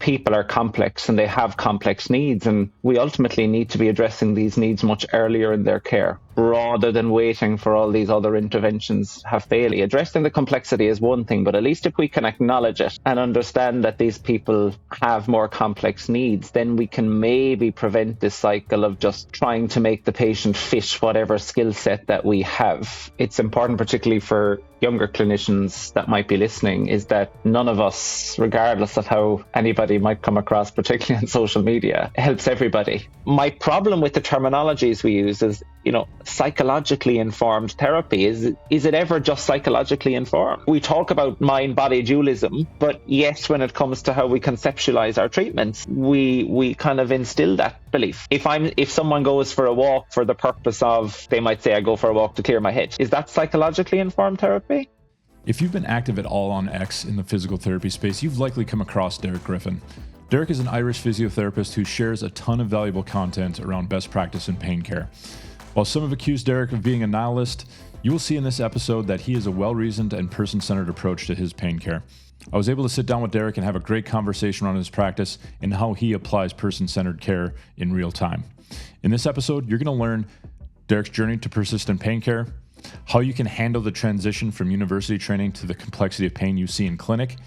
people are complex and they have complex needs, and we ultimately need to be addressing these needs much earlier in their care rather than waiting for all these other interventions have failed. Addressing the complexity is one thing, but at least if we can acknowledge it and understand that these people have more complex needs, then we can maybe prevent this cycle of just trying to make the patient fit whatever skill set that we have. It's important, particularly for younger clinicians that might be listening, is that none of us, regardless of how anybody might come across, particularly on social media, helps everybody. My problem with the terminologies we use is, psychologically informed therapy. Is it ever just psychologically informed? We talk about mind-body dualism, but yes, when it comes to how we conceptualize our treatments, we kind of instill that belief. If someone goes for a walk for the purpose of, they might say, I go for a walk to clear my head. Is that psychologically informed therapy? If you've been active at all on X in the physical therapy space, you've likely come across Derek Griffin. Derek is an Irish physiotherapist who shares a ton of valuable content around best practice in pain care. While some have accused Derek of being a nihilist, you will see in this episode that he has a well-reasoned and person-centered approach to his pain care. I was able to sit down with Derek and have a great conversation around his practice and how he applies person-centered care in real time. In this episode, you're going to learn Derek's journey to persistent pain care, how you can handle the transition from university training to the complexity of pain you see in clinic,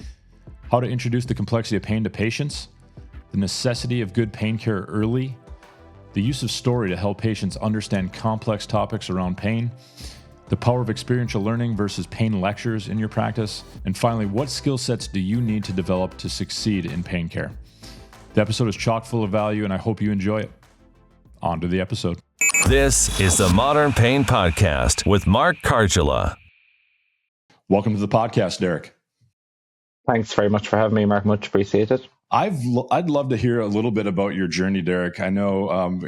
how to introduce the complexity of pain to patients, the necessity of good pain care early, the use of story to help patients understand complex topics around pain, the power of experiential learning versus pain lectures in your practice, and finally, what skill sets do you need to develop to succeed in pain care? The episode is chock full of value, and I hope you enjoy it. On to the episode. This is the Modern Pain Podcast with Mark Cardula. Welcome to the podcast, Derek. Thanks very much for having me, Mark. Much appreciated. I'd love to hear a little bit about your journey, Derek. I know,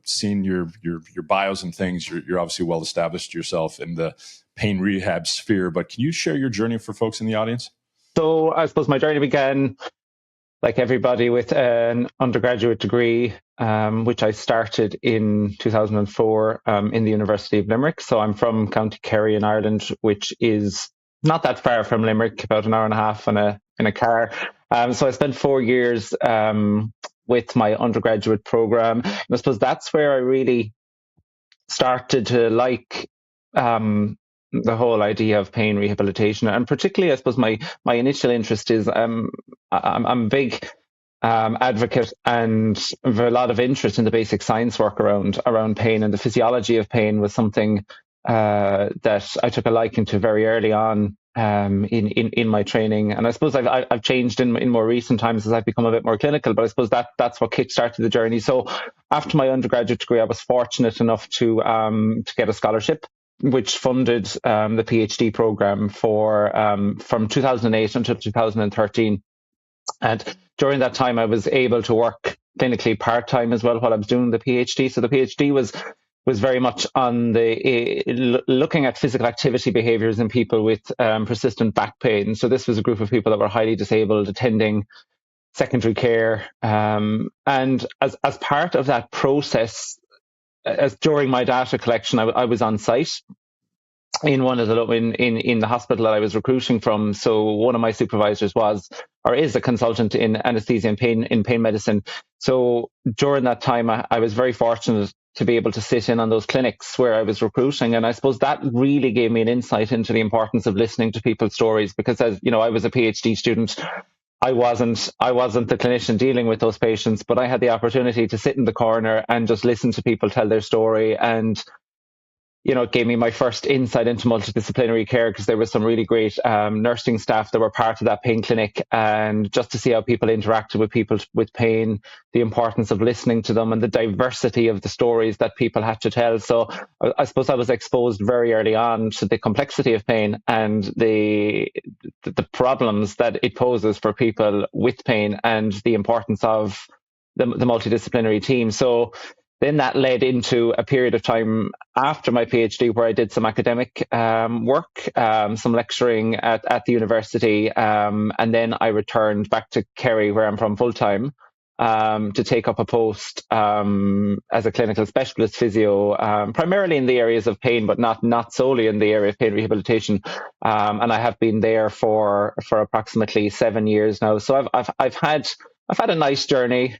seeing your bios and things, you're obviously well established yourself in the pain rehab sphere, but can you share your journey for folks in the audience? So I suppose my journey began, like everybody, with an undergraduate degree, which I started in 2004 in the University of Limerick. So I'm from County Kerry in Ireland, which is not that far from Limerick, about an hour and a half in a car. So I spent 4 years with my undergraduate program. And I suppose that's where I really started to like the whole idea of pain rehabilitation. And particularly, I suppose my initial interest is I'm a big advocate and have a lot of interest in the basic science work around pain, and the physiology of pain was something that I took a liking to very early on in my training. And I suppose I've changed in more recent times as I've become a bit more clinical, but I suppose that's what kickstarted the journey. So after my undergraduate degree, I was fortunate enough to get a scholarship which funded the PhD program from 2008 until 2013. And during that time, I was able to work clinically part-time as well while I was doing the PhD. So the PhD was very much on the looking at physical activity behaviors in people with persistent back pain. So this was a group of people that were highly disabled attending secondary care. And as part of that process, as during my data collection, I was on site in one of in the hospital that I was recruiting from. So one of my supervisors is a consultant in anesthesia and pain medicine. So during that time, I was very fortunate to be able to sit in on those clinics where I was recruiting. And I suppose that really gave me an insight into the importance of listening to people's stories, because as you know, I was a PhD student. I wasn't the clinician dealing with those patients, but I had the opportunity to sit in the corner and just listen to people tell their story. And it gave me my first insight into multidisciplinary care, because there was some really great nursing staff that were part of that pain clinic, and just to see how people interacted with people with pain, the importance of listening to them, and the diversity of the stories that people had to tell. So I suppose I was exposed very early on to the complexity of pain and the problems that it poses for people with pain, and the importance of the multidisciplinary team. So then that led into a period of time after my PhD where I did some academic work, some lecturing at the university. And then I returned back to Kerry, where I'm from, full-time, to take up a post as a clinical specialist physio, primarily in the areas of pain, but not solely in the area of pain rehabilitation. And I have been there for approximately 7 years now. So I've had I've had a nice journey.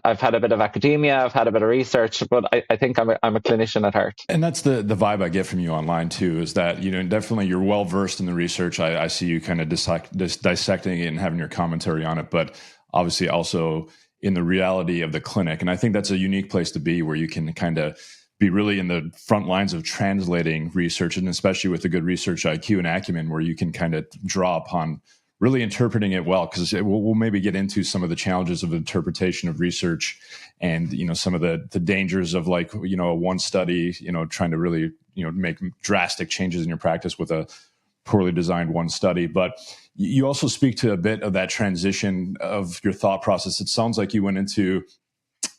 I've had a bit of academia, I've had a bit of research, but I think I'm a clinician at heart. And that's the vibe I get from you online too, is that, definitely you're well versed in the research. I see you kind of dissecting it and having your commentary on it, but obviously also in the reality of the clinic. And I think that's a unique place to be, where you can kind of be really in the front lines of translating research, and especially with a good research IQ and acumen, where you can kind of draw upon really interpreting it well, because we'll maybe get into some of the challenges of interpretation of research, and some of the dangers of, like, a one study, trying to really make drastic changes in your practice with a poorly designed one study. But you also speak to a bit of that transition of your thought process. It sounds like you went into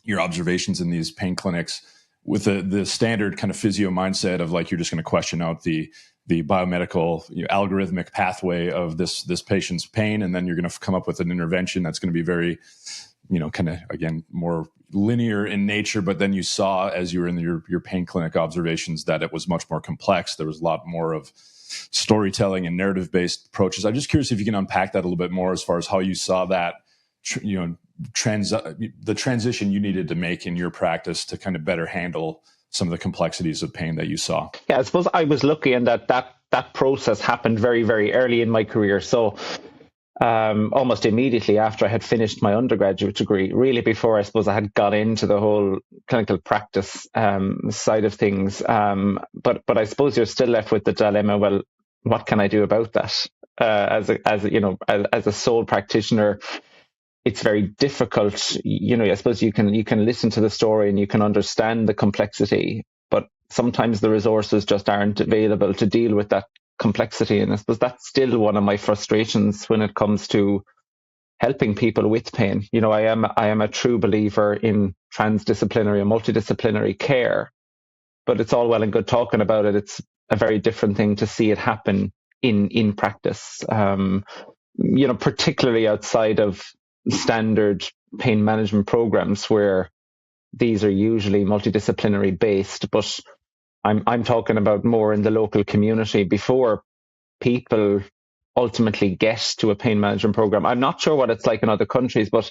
your observations in these pain clinics with the standard kind of physio mindset of, like, you're just going to question out the biomedical algorithmic pathway of this patient's pain, and then you're going to come up with an intervention that's going to be very kind of, again, more linear in nature. But then you saw, as you were in your pain clinic observations, that it was much more complex. There was a lot more of storytelling and narrative based approaches. I'm just curious if you can unpack that a little bit more, as far as how you saw that the transition you needed to make in your practice to kind of better handle some of the complexities of pain that you saw. Yeah, I suppose I was lucky in that process happened very, very early in my career. So almost immediately after I had finished my undergraduate degree, really before I suppose I had got into the whole clinical practice side of things. But I suppose you're still left with the dilemma, well, what can I do about that? As a sole practitioner, it's very difficult. I suppose you can listen to the story and you can understand the complexity, but sometimes the resources just aren't available to deal with that complexity. And I suppose that's still one of my frustrations when it comes to helping people with pain. I am a true believer in transdisciplinary and multidisciplinary care, but it's all well and good talking about it. It's a very different thing to see it happen in practice. Particularly outside of standard pain management programs, where these are usually multidisciplinary based, but I'm talking about more in the local community before people ultimately get to a pain management program. I'm not sure what it's like in other countries, but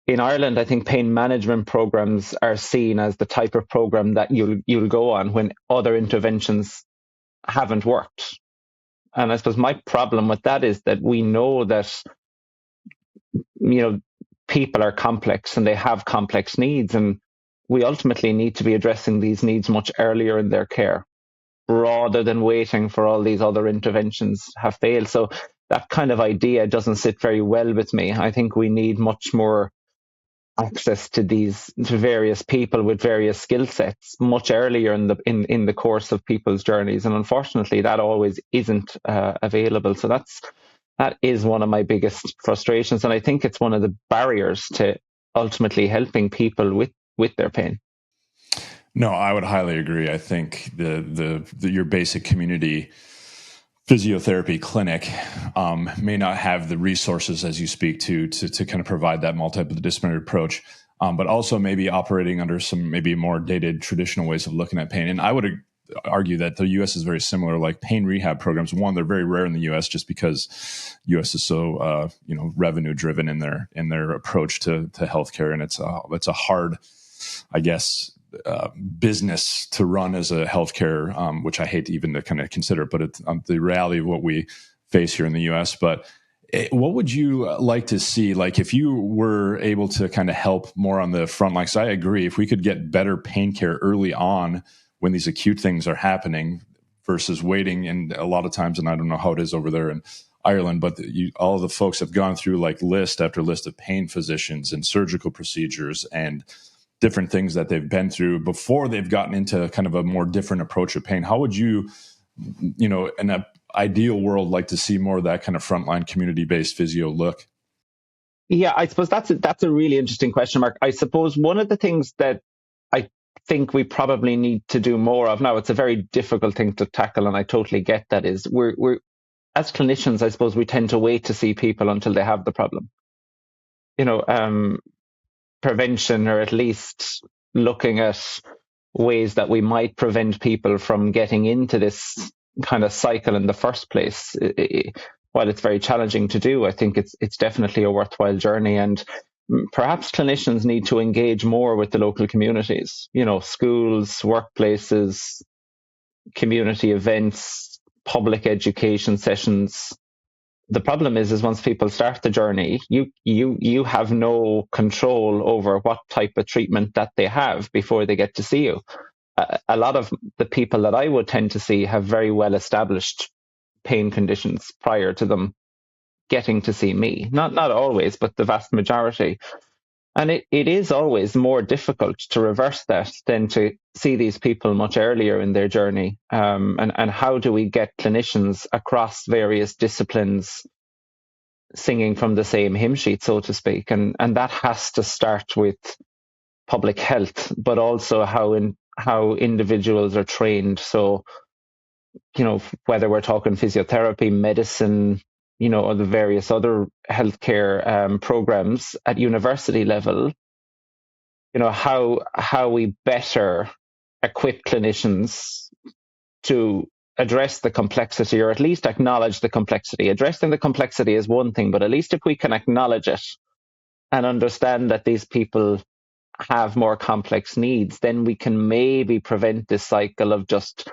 in Ireland, I think pain management programs are seen as the type of program that you'll go on when other interventions haven't worked. And I suppose my problem with that is that we know that people are complex and they have complex needs, and we ultimately need to be addressing these needs much earlier in their care, rather than waiting for all these other interventions have failed. So that kind of idea doesn't sit very well with me. I think we need much more access to various people with various skill sets much earlier in the course of people's journeys, and unfortunately that always isn't available. So that is one of my biggest frustrations, and I think it's one of the barriers to ultimately helping people with their pain. No, I would highly agree. I think your basic community physiotherapy clinic may not have the resources, as you speak to kind of provide that multidisciplinary approach, but also maybe operating under some maybe more dated traditional ways of looking at pain. And I would argue that the U.S. is very similar. Like pain rehab programs, one, they're very rare in the U.S. just because U.S. is so revenue driven in their approach to healthcare, and it's a hard, I guess, business to run as a healthcare, which I hate even to kind of consider, but it's the reality of what we face here in the U.S. But what would you like to see? Like, if you were able to kind of help more on the front lines, I agree. If we could get better pain care early on when these acute things are happening versus waiting, and a lot of times, and I don't know how it is over there in Ireland, but all of the folks have gone through like list after list of pain physicians and surgical procedures and different things that they've been through before they've gotten into kind of a more different approach of pain. How would you, in an ideal world, like to see more of that kind of frontline community-based physio look? Yeah, I suppose that's a really interesting question, Mark. I suppose one of the things that I think we probably need to do more of now, it's a very difficult thing to tackle, and I totally get that, is we're as clinicians, I suppose we tend to wait to see people until they have the problem. Prevention, or at least looking at ways that we might prevent people from getting into this kind of cycle in the first place, while it's very challenging to do, I think it's definitely a worthwhile journey. And perhaps clinicians need to engage more with the local communities, schools, workplaces, community events, public education sessions. The problem is once people start the journey, you have no control over what type of treatment that they have before they get to see you. A lot of the people that I would tend to see have very well established pain conditions prior to them getting to see me. Not always, but the vast majority. And it is always more difficult to reverse that than to see these people much earlier in their journey. And how do we get clinicians across various disciplines singing from the same hymn sheet, so to speak? And that has to start with public health, but also how individuals are trained. So, whether we're talking physiotherapy, medicine, or the various other healthcare programs at university level, how we better equip clinicians to address the complexity, or at least acknowledge the complexity. Addressing the complexity is one thing, but at least if we can acknowledge it and understand that these people have more complex needs, then we can maybe prevent this cycle of just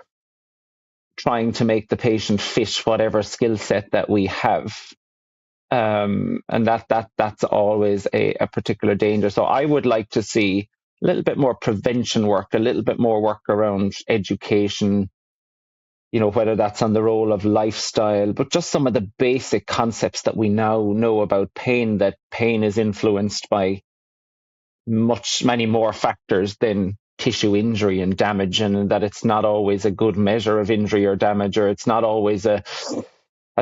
trying to make the patient fit whatever skill set that we have. And that's always a particular danger. So I would like to see a little bit more prevention work, a little bit more work around education, whether that's on the role of lifestyle, but just some of the basic concepts that we now know about pain, that pain is influenced by many more factors than tissue injury and damage, and that it's not always a good measure of injury or damage, or it's not always a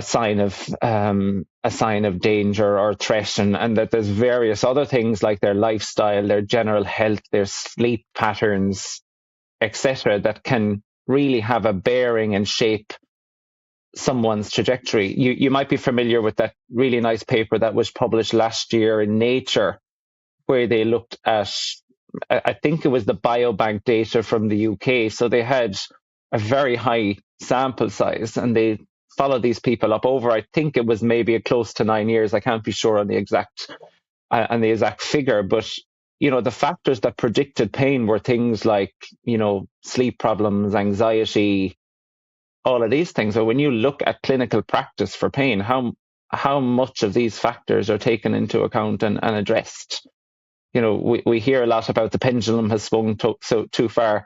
sign of danger or threat, and that there's various other things like their lifestyle, their general health, their sleep patterns, etc., that can really have a bearing and shape someone's trajectory. You might be familiar with that really nice paper that was published last year in Nature, where they looked at, I think it was the biobank data from the UK. So they had a very high sample size, and they followed these people up over, I think it was maybe close to 9 years. I can't be sure on the exact figure, but the factors that predicted pain were things like sleep problems, anxiety, all of these things. So when you look at clinical practice for pain, how much of these factors are taken into account and addressed? We hear a lot about the pendulum has swung too far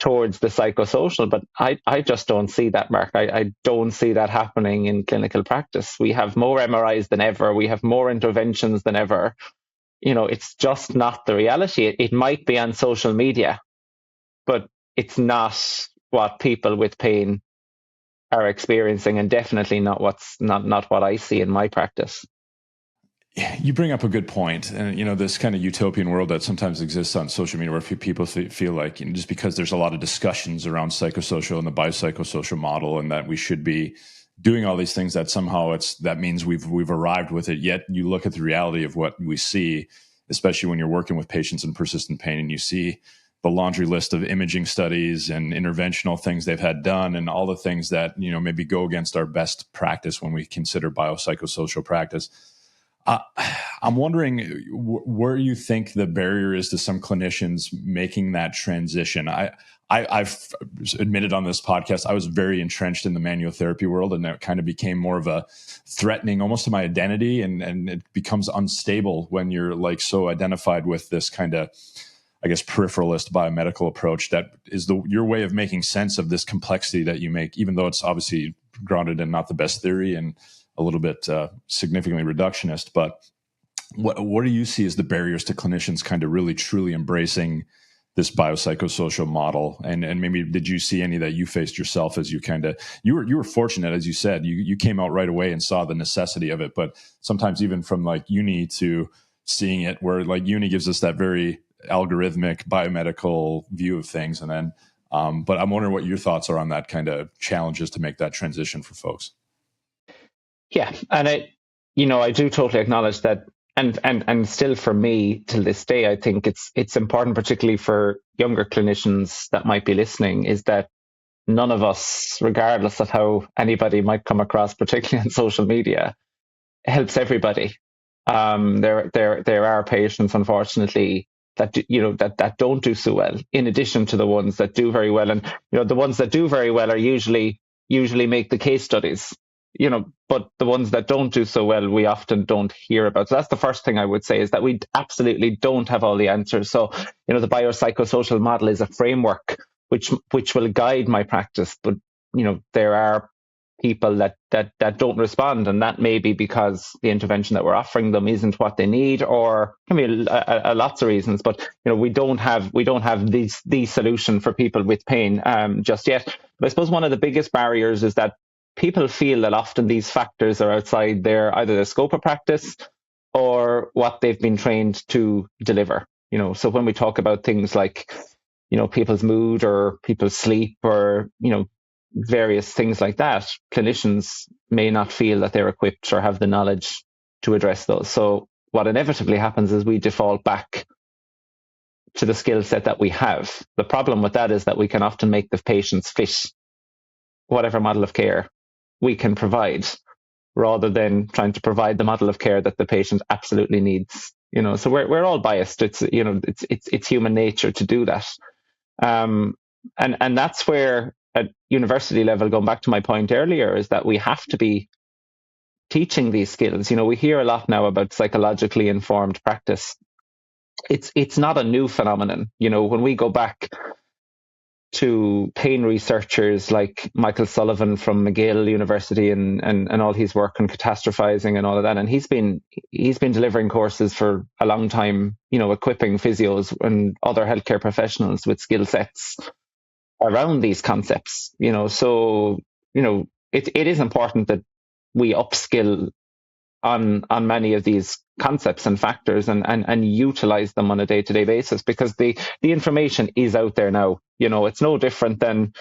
towards the psychosocial, but I just don't see that, Mark. I don't see that happening in clinical practice. We have more MRIs than ever. We have more interventions than ever. It's just not the reality. It might be on social media, but it's not what people with pain are experiencing, and definitely not what I see in my practice. You bring up a good point, and this kind of utopian world that sometimes exists on social media, where people feel like just because there's a lot of discussions around psychosocial and the biopsychosocial model, and that we should be doing all these things, that somehow that means we've arrived with it. Yet you look at the reality of what we see, especially when you're working with patients in persistent pain, and you see the laundry list of imaging studies and interventional things they've had done, and all the things that maybe go against our best practice when we consider biopsychosocial practice. I'm wondering where you think the barrier is to some clinicians making that transition. I've admitted on this podcast, I was very entrenched in the manual therapy world, and that kind of became more of a threatening almost to my identity, and it becomes unstable when you're like so identified with this kind of, I guess, peripheralist biomedical approach that is your way of making sense of this complexity that you make, even though it's obviously grounded in not the best theory and a little bit significantly reductionist. But what do you see as the barriers to clinicians kind of really truly embracing this biopsychosocial model? And maybe did you see any that you faced yourself as you you were fortunate, as you said, you came out right away and saw the necessity of it. But sometimes even from like uni to seeing it, where like uni gives us that very algorithmic biomedical view of things. And then, but I'm wondering what your thoughts are on that kind of challenges to make that transition for folks. Yeah, and I do totally acknowledge that, and still for me till this day, I think it's important, particularly for younger clinicians that might be listening, is that none of us, regardless of how anybody might come across, particularly on social media, helps everybody. There are patients, unfortunately, that that don't do so well. In addition to the ones that do very well, and the ones that do very well are usually make the case studies. But the ones that don't do so well, we often don't hear about. So that's the first thing I would say, is that we absolutely don't have all the answers. So the biopsychosocial model is a framework which will guide my practice, but there are people that don't respond, and that may be because the intervention that we're offering them isn't what they need, or can be lots of reasons. But we don't have the solution for people with pain just yet. But I suppose one of the biggest barriers is that people feel that often these factors are outside either their scope of practice or what they've been trained to deliver. So when we talk about things like people's mood or people's sleep, or various things like that, clinicians may not feel that they're equipped or have the knowledge to address those. So what inevitably happens is we default back to the skill set that we have. The problem with that is that we can often make the patients fit whatever model of care we can provide, rather than trying to provide the model of care that the patient absolutely needs. So we're all biased. It's human nature to do that. And that's where, at university level, going back to my point earlier, is that we have to be teaching these skills. We hear a lot now about psychologically informed practice. It's not a new phenomenon. When we go back to pain researchers like Michael Sullivan from McGill University and all his work on catastrophizing and all of that, and he's been delivering courses for a long time, equipping physios and other healthcare professionals with skill sets around these concepts. So it is important that we upskill on many of these concepts and factors, and utilize them on a day-to-day basis, because the information is out there now. It's no different than,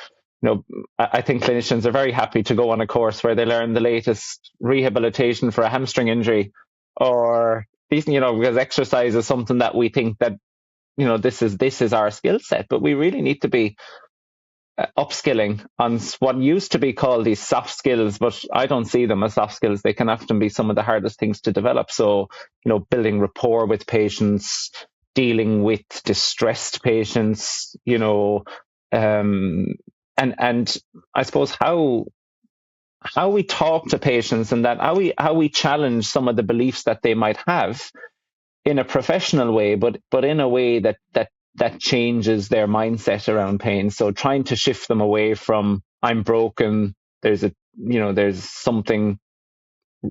I think clinicians are very happy to go on a course where they learn the latest rehabilitation for a hamstring injury, or these, because exercise is something that we think that, this is our skill set. But we really need to be upskilling on what used to be called these soft skills, but I don't see them as soft skills. They can often be some of the hardest things to develop. So, building rapport with patients, dealing with distressed patients, and I suppose how we talk to patients, and that how we challenge some of the beliefs that they might have in a professional way, but in a way that changes their mindset around pain. So trying to shift them away from, I'm broken, there's something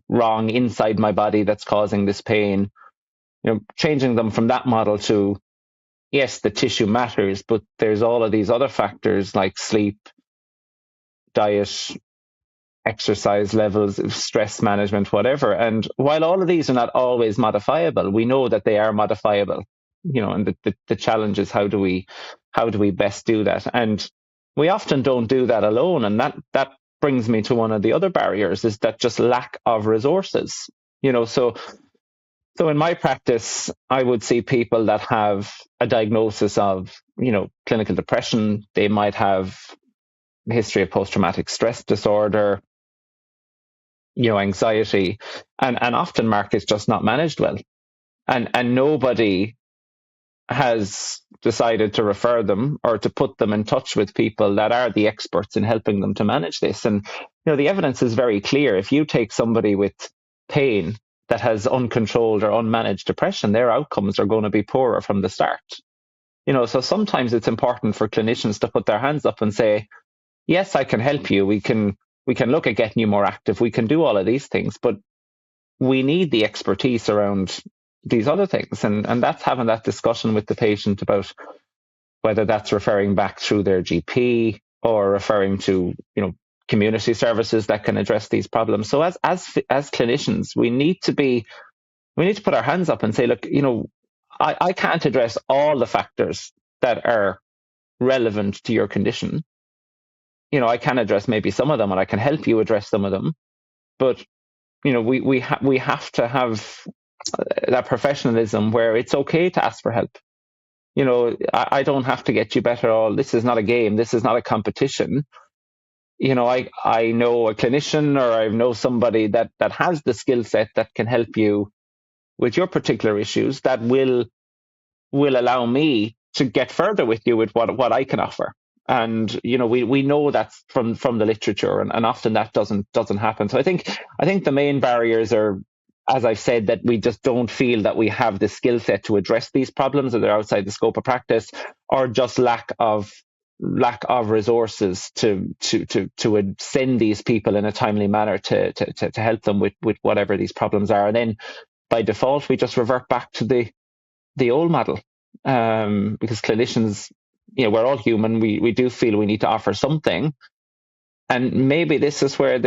wrong inside my body that's causing this pain. Changing them from that model to, yes, the tissue matters, but there's all of these other factors like sleep, diet, exercise levels, stress management, whatever. And while all of these are not always modifiable, we know that they are modifiable. And the challenge is, how do we best do that? And we often don't do that alone. And that brings me to one of the other barriers, is that just lack of resources. So in my practice, I would see people that have a diagnosis of, clinical depression. They might have a history of post-traumatic stress disorder, anxiety, and often, Mark, is just not managed well. And nobody has decided to refer them or to put them in touch with people that are the experts in helping them to manage this. And, the evidence is very clear. If you take somebody with pain that has uncontrolled or unmanaged depression, their outcomes are going to be poorer from the start. So sometimes it's important for clinicians to put their hands up and say, yes, I can help you. We can look at getting you more active. We can do all of these things, but we need the expertise around these other things. And that's having that discussion with the patient about whether that's referring back through their GP or referring to, community services that can address these problems. So as clinicians, we need to put our hands up and say, look, I can't address all the factors that are relevant to your condition. I can address maybe some of them, and I can help you address some of them. But, we have to have that professionalism where it's okay to ask for help. I don't have to get you better. This is not a game. This is not a competition. I know a clinician, or I know somebody that has the skill set that can help you with your particular issues, that will allow me to get further with you with what I can offer. And we know that's from the literature, and often that doesn't happen. So I think the main barriers are, as I've said, that we just don't feel that we have the skill set to address these problems, or they're outside the scope of practice, or just lack of resources to send these people in a timely manner to help them with whatever these problems are. And then by default, we just revert back to the old model, because clinicians, we're all human. We do feel we need to offer something, and maybe this is where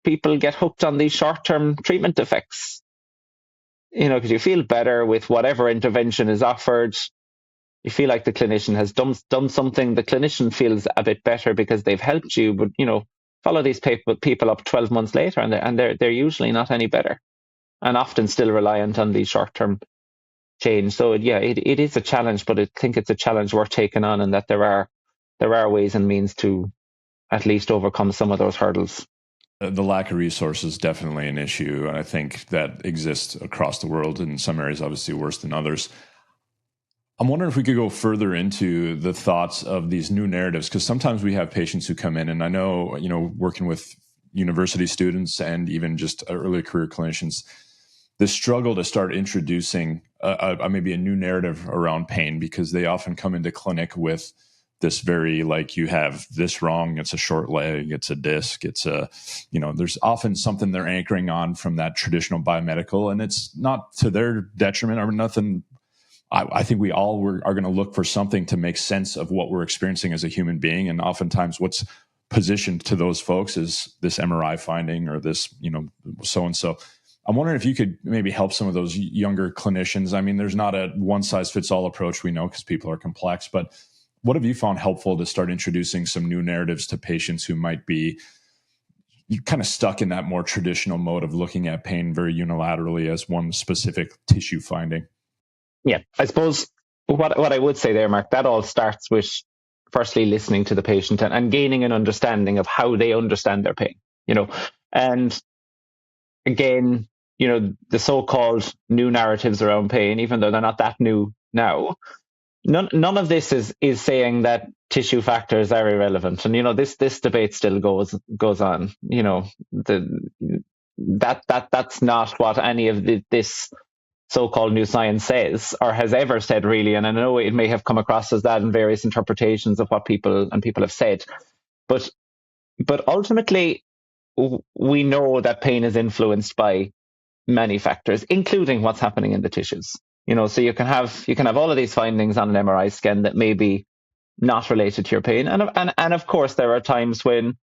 people get hooked on these short-term treatment effects. Because you feel better with whatever intervention is offered. You feel like the clinician has done something. The clinician feels a bit better because they've helped you, but follow these people up 12 months later, and they're usually not any better, and often still reliant on these short-term change. So yeah, it is a challenge, but I think it's a challenge worth taking on, and that there are ways and means to at least overcome some of those hurdles. The lack of resources is definitely an issue, and I think that exists across the world. In some areas, obviously worse than others. I'm wondering if we could go further into the thoughts of these new narratives, because sometimes we have patients who come in, and I know, working with university students and even just early career clinicians, the struggle to start introducing maybe a new narrative around pain, because they often come into clinic with this very, like, you have this wrong, it's a short leg, it's a disc, it's there's often something they're anchoring on from that traditional biomedical, and it's not to their detriment or nothing. I think we all are going to look for something to make sense of what we're experiencing as a human being. And oftentimes what's positioned to those folks is this MRI finding, or this, so-and-so. I'm wondering if you could maybe help some of those younger clinicians. I mean, there's not a one-size-fits-all approach, we know, because people are complex. But what have you found helpful to start introducing some new narratives to patients who might be kind of stuck in that more traditional mode of looking at pain very unilaterally as one specific tissue finding? Yeah, I suppose what I would say there, Mark, that all starts with firstly listening to the patient and gaining an understanding of how they understand their pain, and again, the so-called new narratives around pain, even though they're not that new now, none of this is saying that tissue factors are irrelevant. And this debate still goes on. That's not what any of this so-called new science says, or has ever said, really. And I know it may have come across as that in various interpretations of what people have said, but ultimately we know that pain is influenced by many factors, including what's happening in the tissues. So you can have all of these findings on an MRI scan that may be not related to your pain, and of course there are times when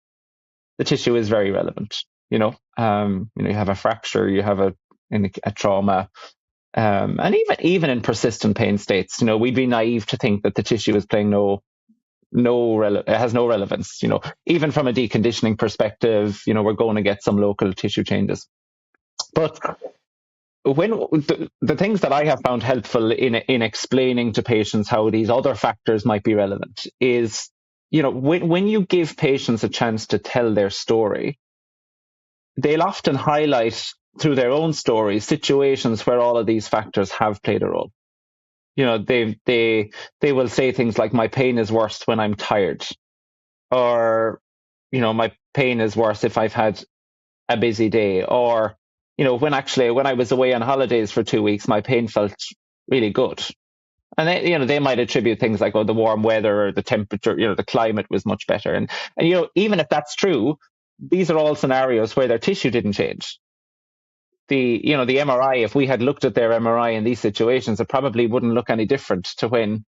the tissue is very relevant. You have a fracture, you have a trauma, and even in persistent pain states, we'd be naive to think that the tissue is playing it has no relevance. Even from a deconditioning perspective, we're going to get some local tissue changes. But when the things that I have found helpful in explaining to patients how these other factors might be relevant is, when you give patients a chance to tell their story, they'll often highlight through their own stories situations where all of these factors have played a role. They will say things like, my pain is worse when I'm tired, or my pain is worse if I've had a busy day, or when I was away on holidays for 2 weeks, my pain felt really good. And they might attribute things like, the warm weather, or the temperature, the climate was much better. And even if that's true, these are all scenarios where their tissue didn't change. The MRI, if we had looked at their MRI in these situations, it probably wouldn't look any different to when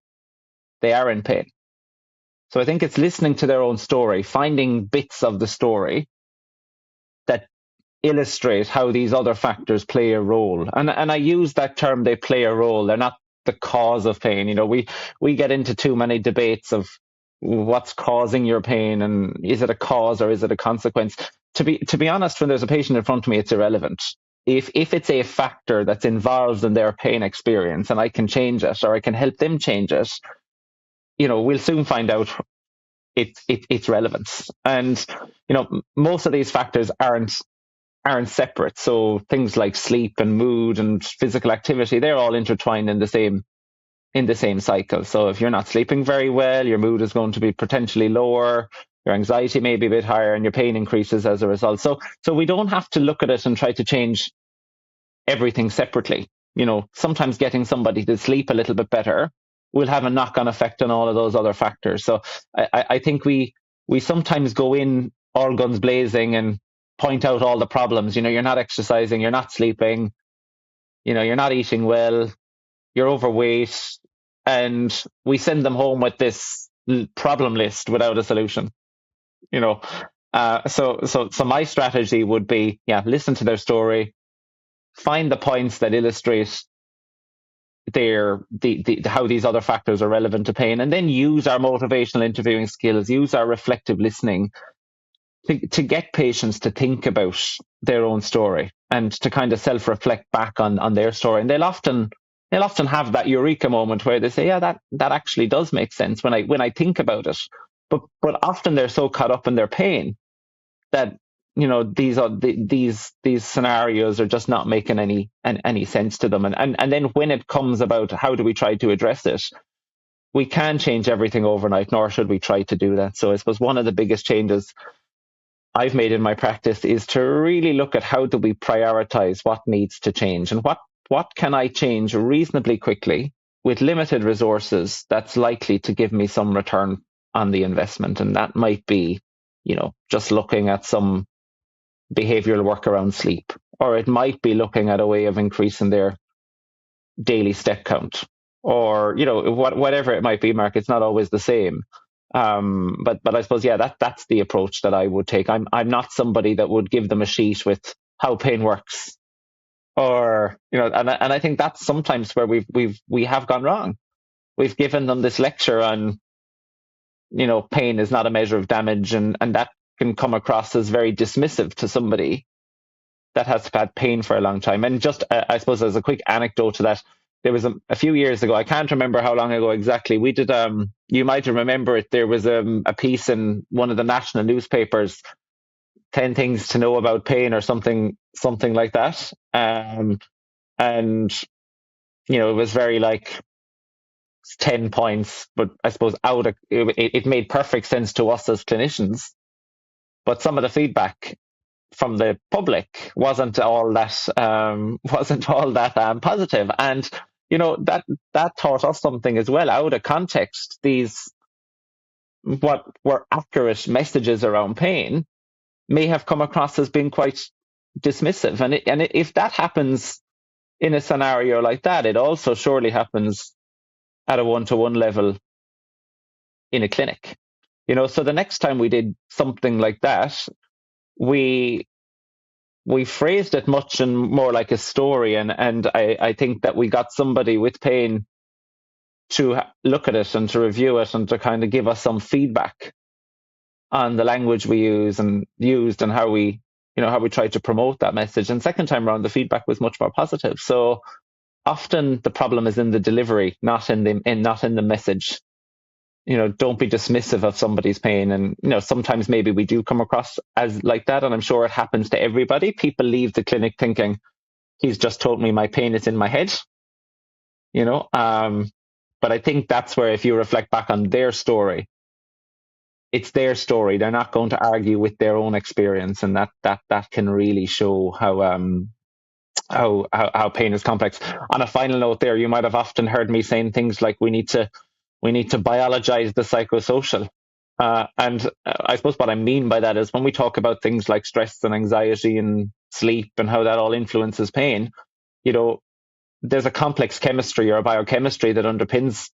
they are in pain. So I think it's listening to their own story, finding bits of the story that illustrate how these other factors play a role. And I use that term, they play a role. They're not the cause of pain. We get into too many debates of what's causing your pain, and is it a cause or is it a consequence? To be honest, when there's a patient in front of me, it's irrelevant. If it's a factor that's involved in their pain experience and I can change it, or I can help them change it, we'll soon find out its relevance. And most of these factors aren't separate. So things like sleep and mood and physical activity, they're all intertwined in the same cycle. So if you're not sleeping very well, your mood is going to be potentially lower, your anxiety may be a bit higher, and your pain increases as a result. So we don't have to look at it and try to change everything separately. Sometimes getting somebody to sleep a little bit better will have a knock-on effect on all of those other factors. So I think we sometimes go in all guns blazing and point out all the problems. You're not exercising, you're not sleeping, you're not eating well, you're overweight, and we send them home with this problem list without a solution. So my strategy would be, listen to their story, find the points that illustrate how these other factors are relevant to pain, and then use our motivational interviewing skills, use our reflective listening to get patients to think about their own story and to kind of self-reflect back on their story. And they'll often have that eureka moment where they say, yeah, that actually does make sense when I think about it. But often they're so caught up in their pain that these scenarios are just not making any sense to them. And then when it comes about how do we try to address it, we can't change everything overnight, nor should we try to do that. So I suppose one of the biggest changes I've made in my practice is to really look at how do we prioritize what needs to change, and what can I change reasonably quickly with limited resources that's likely to give me some return on the investment. And that might be, just looking at some behavioral work around sleep, or it might be looking at a way of increasing their daily step count, or whatever it might be, Mark. It's not always the same. But I suppose, that's the approach that I would take. I'm not somebody that would give them a sheet with how pain works, or and I think that's sometimes where we have gone wrong. We've given them this lecture on pain is not a measure of damage, and that can come across as very dismissive to somebody that has had pain for a long time. And just I suppose as a quick anecdote to that, there was a few years ago, I can't remember how long ago exactly, we did, you might remember it, there was a piece in one of the national newspapers, 10 things to know about pain or something like that. And, it was very like 10 points, but I suppose it made perfect sense to us as clinicians. But some of the feedback from the public wasn't all that positive. And that taught us something as well. Out of context, these what were accurate messages around pain may have come across as being quite dismissive. And if that happens in a scenario like that, it also surely happens at a one-to-one level in a clinic. So the next time we did something like that, we phrased it much and more like a story, and I think that we got somebody with pain to look at it and to review it and to kind of give us some feedback on the language we used and how we tried to promote that message. And second time around, the feedback was much more positive. So often the problem is in the delivery, not in the message. Don't be dismissive of somebody's pain. And, sometimes maybe we do come across as like that. And I'm sure it happens to everybody. People leave the clinic thinking, he's just told me my pain is in my head, but I think that's where, if you reflect back on their story, it's their story. They're not going to argue with their own experience. And that can really show how pain is complex. On a final note there, you might have often heard me saying things like, we need to biologize the psychosocial. And I suppose what I mean by that is when we talk about things like stress and anxiety and sleep and how that all influences pain, there's a complex chemistry or a biochemistry that underpins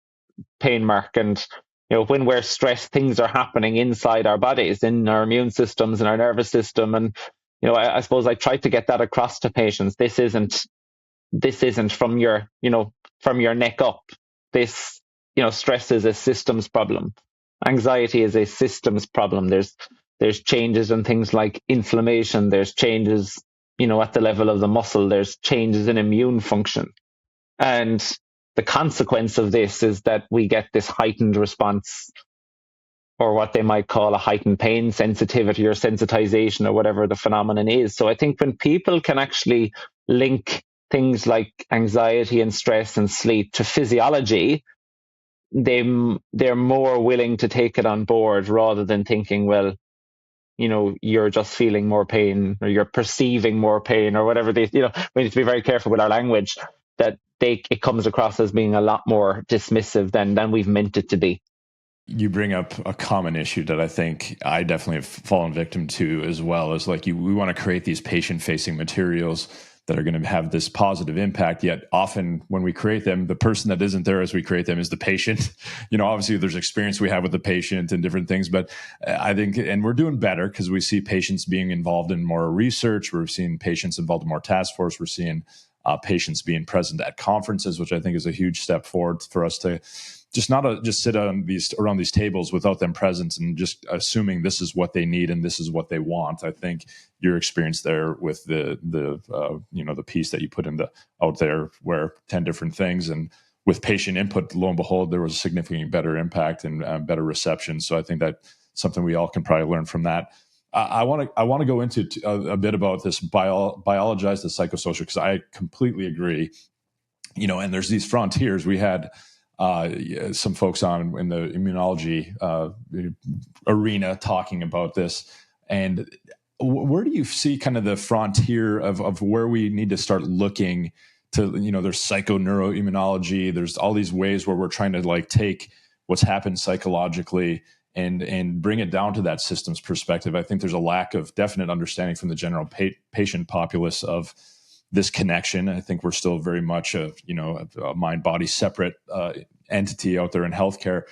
pain, Mark. And, when we're stressed, things are happening inside our bodies, in our immune systems and our nervous system. And, I suppose I try to get that across to patients. This isn't from your neck up. This, stress is a systems problem. Anxiety is a systems problem. There's changes in things like inflammation. There's changes, at the level of the muscle. There's changes in immune function. And the consequence of this is that we get this heightened response or what they might call a heightened pain sensitivity or sensitization or whatever the phenomenon is. So I think when people can actually link things like anxiety and stress and sleep to physiology, they're more willing to take it on board rather than thinking, well, you're just feeling more pain or you're perceiving more pain or whatever we need to be very careful with our language, that it comes across as being a lot more dismissive than we've meant it to be. You bring up a common issue that I think I definitely have fallen victim to as well, is like we want to create these patient-facing materials that are going to have this positive impact. Yet often when we create them, the person that isn't there as we create them is the patient. Obviously there's experience we have with the patient and different things, but I think, and we're doing better because we see patients being involved in more research. We're seeing patients involved in more task force. We're seeing patients being present at conferences, which I think is a huge step forward for us to just sit around these tables without them present and just assuming this is what they need and this is what they want. I think your experience there with the piece that you put out there, where 10 different things, and with patient input, lo and behold, there was a significantly better impact and better reception. So I think that's something we all can probably learn from that. I want to go into a bit about this biologize the psychosocial, because I completely agree. And there's these frontiers. We had some folks on in the immunology arena talking about this. And where do you see kind of the frontier of where we need to start looking to, there's psychoneuroimmunology, there's all these ways where we're trying to like take what's happened psychologically and bring it down to that systems perspective. I think there's a lack of definite understanding from the general patient populace of this connection. I think we're still very much a mind-body separate entity out there in healthcare.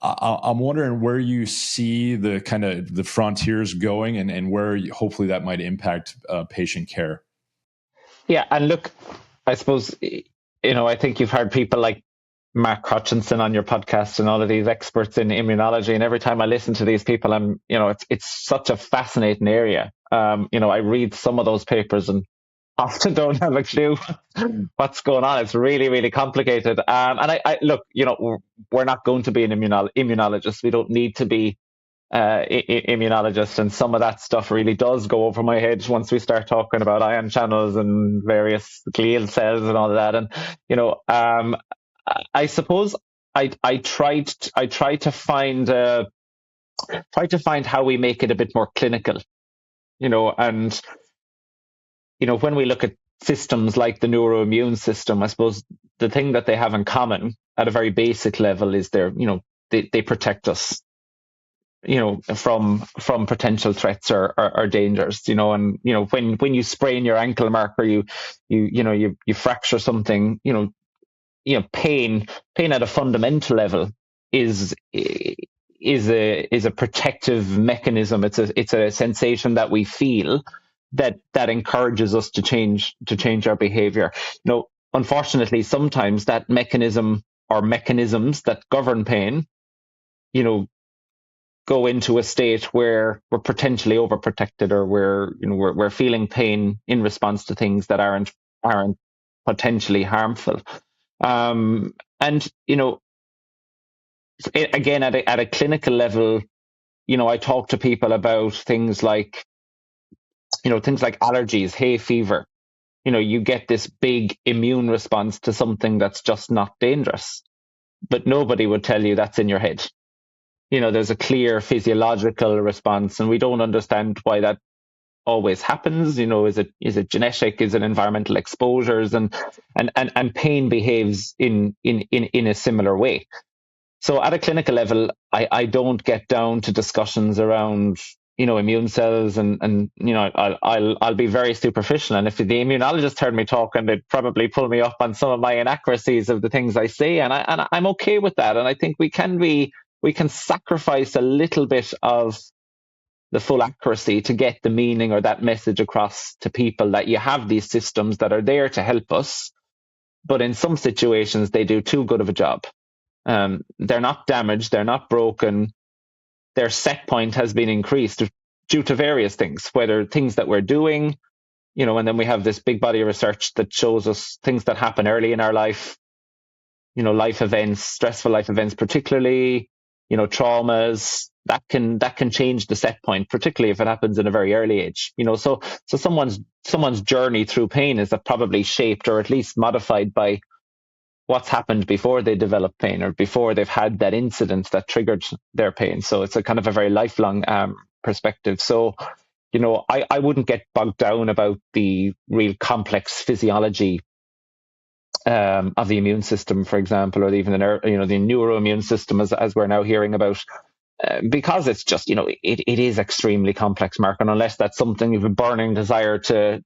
I'm wondering where you see the kind of the frontiers going and where hopefully that might impact patient care. Yeah, and look, I suppose, I think you've heard people like Mark Hutchinson on your podcast and all of these experts in immunology. And every time I listen to these people, it's such a fascinating area. I read some of those papers and often don't have a clue what's going on. It's really, really complicated. And I look, we're not going to be an immunologist. We don't need to be immunologist, and some of that stuff really does go over my head once we start talking about ion channels and various glial cells and all of that. And I suppose I tried to find how we make it a bit more clinical, and when we look at systems like the neuroimmune system, I suppose the thing that they have in common at a very basic level is they protect us, from potential threats or dangers, and when you sprain your ankle, Mark, or you fracture something, pain at a fundamental level is a protective mechanism. It's a sensation that we feel that encourages us to change our behavior. Unfortunately, sometimes that mechanism or mechanisms that govern pain, go into a state where we're potentially overprotected, or we're feeling pain in response to things that aren't potentially harmful. And again, at a clinical level, I talk to people about things like allergies, hay fever. You get this big immune response to something that's just not dangerous, but nobody would tell you that's in your head. There's a clear physiological response, and we don't understand why that always happens. Is it genetic? Is it environmental exposures? And pain behaves in a similar way. So at a clinical level, I don't get down to discussions around immune cells, and I'll be very superficial. And if the immunologist heard me talking, they'd probably pull me up on some of my inaccuracies of the things I say, and I'm okay with that. And I think we can sacrifice a little bit of the full accuracy to get the meaning or that message across to people, that you have these systems that are there to help us, but in some situations they do too good of a job. They're not damaged, they're not broken, their set point has been increased due to various things, whether things that we're doing, and then we have this big body of research that shows us things that happen early in our life, life events, stressful life events particularly, traumas, that can change the set point, particularly if it happens in a very early age. So someone's journey through pain is probably shaped or at least modified by what's happened before they develop pain or before they've had that incident that triggered their pain. So it's a kind of a very lifelong perspective. So, I wouldn't get bogged down about the real complex physiology of the immune system, for example, or even the neuroimmune system, as we're now hearing about, because it's just, it is extremely complex, Mark, and unless that's something you've a burning desire to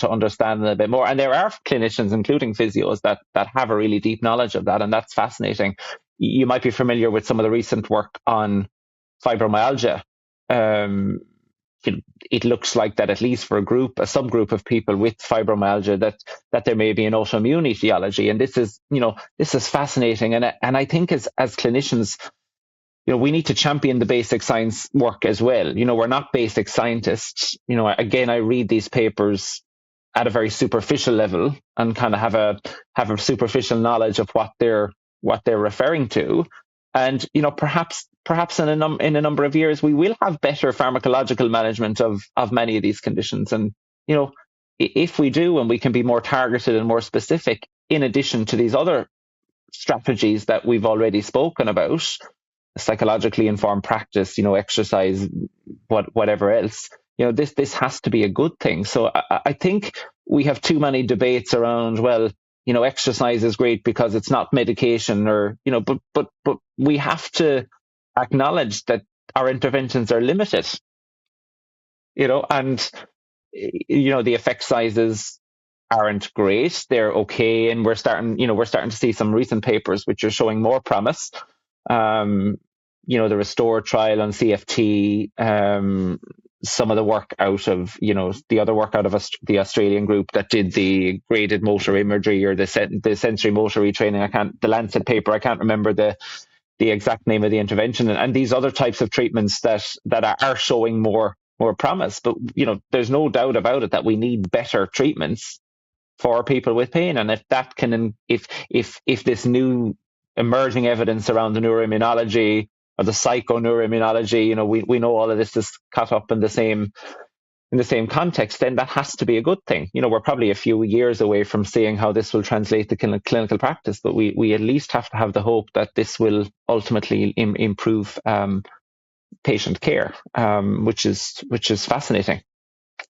understand a little bit more. And there are clinicians, including physios, that have a really deep knowledge of that, and that's fascinating. You might be familiar with some of the recent work on fibromyalgia. It looks like that, at least for a subgroup of people with fibromyalgia, that there may be an autoimmune etiology, and this is fascinating. And I think as clinicians, we need to champion the basic science work as well. We're not basic scientists. Again, I read these papers at a very superficial level and kind of have a superficial knowledge of what they're referring to. And, perhaps in a number of years, we will have better pharmacological management of many of these conditions. And, if we do, and we can be more targeted and more specific, in addition to these other strategies that we've already spoken about, psychologically informed practice, exercise, whatever else, this has to be a good thing. So I think we have too many debates around, well, exercise is great because it's not medication, or, but we have to acknowledge that our interventions are limited, and, the effect sizes aren't great. They're okay. And we're starting to see some recent papers which are showing more promise. The Restore trial on CFT, some of the work out of, the other work out of the Australian group that did the graded motor imagery or the sensory motor retraining. The Lancet paper, I can't remember the exact name of the intervention, and these other types of treatments that are showing more promise. But, there's no doubt about it that we need better treatments for people with pain. And if this new emerging evidence around the neuroimmunology or the psychoneuroimmunology, we know all of this is caught up in the same context, then that has to be a good thing. We're probably a few years away from seeing how this will translate to clinical practice, but we at least have to have the hope that this will ultimately improve patient care, which is fascinating.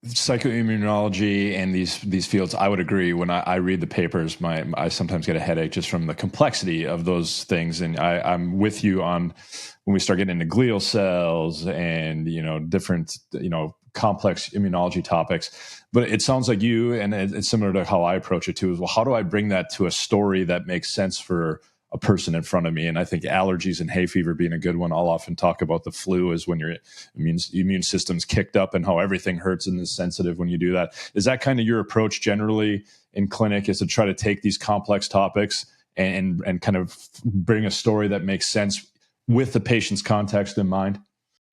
Psychoimmunology and these fields, I would agree. When I read the papers, I sometimes get a headache just from the complexity of those things. And I'm with you on when we start getting into glial cells and different complex immunology topics. But it sounds like you, and it's similar to how I approach it too, is, well, how do I bring that to a story that makes sense for a person in front of me? And I think allergies and hay fever being a good one. I'll often talk about the flu as when your immune system's kicked up and how everything hurts and is sensitive when you do that. Is that kind of your approach generally in clinic, is to try to take these complex topics and kind of bring a story that makes sense with the patient's context in mind?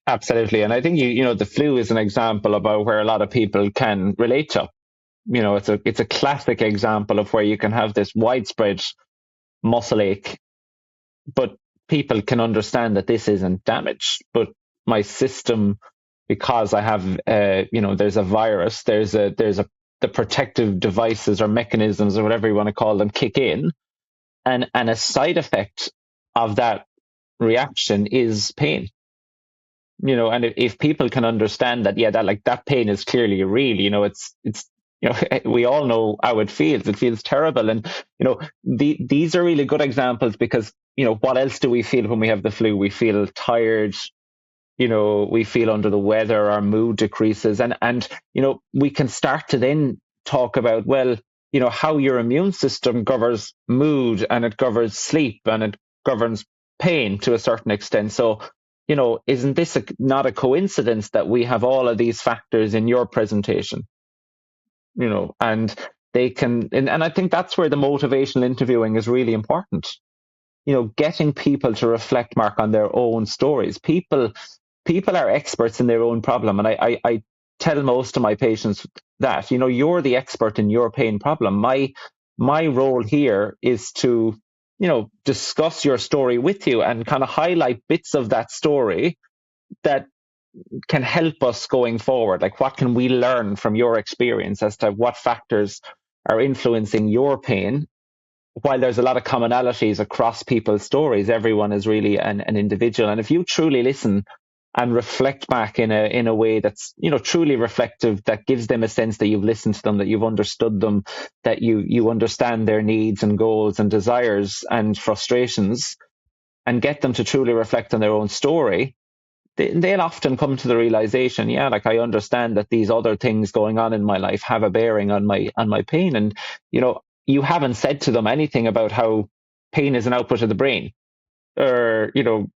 Absolutely. And I think, the flu is an example about where a lot of people can relate to. It's a classic example of where you can have this widespread muscle ache, but people can understand that this isn't damage. But my system, because I have, there's a virus, the protective devices or mechanisms or whatever you want to call them kick in, and a side effect of that reaction is pain. And if people can understand that, that pain is clearly real. It's we all know how it feels. It feels terrible. And, these are really good examples because, what else do we feel when we have the flu? We feel tired, we feel under the weather, our mood decreases. And we can start to then talk about, well, how your immune system governs mood, and it governs sleep, and it governs pain to a certain extent. So, isn't this not a coincidence that we have all of these factors in your presentation? And they can, and I think that's where the motivational interviewing is really important. Getting people to reflect, Mark, on their own stories. People are experts in their own problem. And I tell most of my patients that, you're the expert in your pain problem. My role here is to discuss your story with you and kind of highlight bits of that story that can help us going forward. Like, what can we learn from your experience as to what factors are influencing your pain? While there's a lot of commonalities across people's stories, everyone is really an individual. And if you truly listen and reflect back in a way that's truly reflective, that gives them a sense that you've listened to them, that you've understood them, that you understand their needs and goals and desires and frustrations, and get them to truly reflect on their own story, they'll often come to the realization, like, I understand that these other things going on in my life have a bearing on my pain. And you haven't said to them anything about how pain is an output of the brain, or